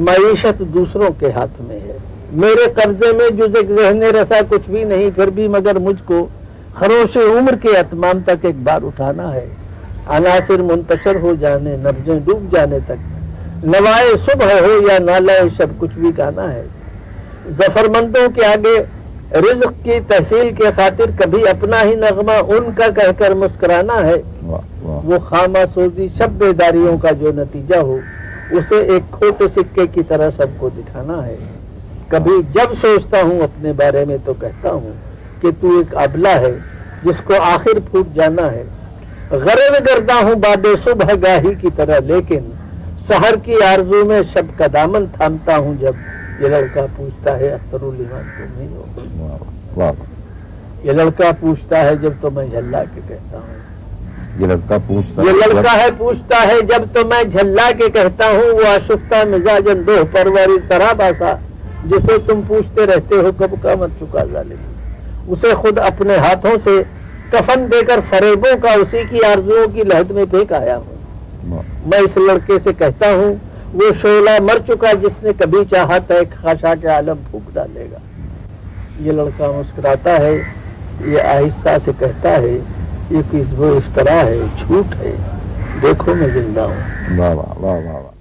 معیشت دوسروں کے ہاتھ میں ہے، میرے قبضے میں جز ایک ذہن رسا کچھ بھی نہیں، پھر بھی مگر مجھ کو خروش عمر کے اتمام تک ایک بار اٹھانا ہے، عناصر منتشر ہو جانے، نبضیں ڈوب جانے تک، نوائے صبح ہو یا نالہ شب کچھ بھی گانا ہے، ظفرمندوں کے آگے رزق کی تحصیل کے خاطر کبھی اپنا ہی نغمہ ان کا کہہ کر مسکرانا ہے، وہ خامہ سوزی شب بیداریوں کا جو نتیجہ ہو اسے ایک کھوٹے سکے کی طرح سب کو دکھانا ہے، کبھی جب سوچتا ہوں اپنے بارے میں تو کہتا ہوں کہ تو ایک ابلا ہے جس کو آخر پھوٹ جانا ہے، غرض کرتا ہوں باد صبح گاہی کی طرح، لیکن سحر کی آرزو میں شب کا دامن تھامتا ہوں جب یہ لڑکا پوچھتا ہے اختر الایمان تم نہیں ہو، یہ لڑکا پوچھتا ہے جب تو میں جھلا کے کہتا ہوں، یہ لڑکا پوچھتا ہے جب تو میں جھلا کے کہتا ہوں، وہ آشفتہ مزاجن دوہ پرور سراب آسا جسے تم پوچھتے رہتے ہو کب کا مت چکا ظالم، اسے خود اپنے ہاتھوں سے کفن دے کر فریبوں کا اسی کی آرزوؤں کی لہد میں پھینک آیا ہوں، میں اس لڑکے سے کہتا ہوں وہ شعلہ مر چکا جس نے کبھی چاہا تھا ایک خاشاک عالم پھونک ڈالے گا، یہ لڑکا مسکراتا ہے، یہ آہستہ سے کہتا ہے یہ کذب و افطرا ہے، جھوٹ ہے، دیکھو میں زندہ ہوں۔ واہ واہ واہ واہ واہ۔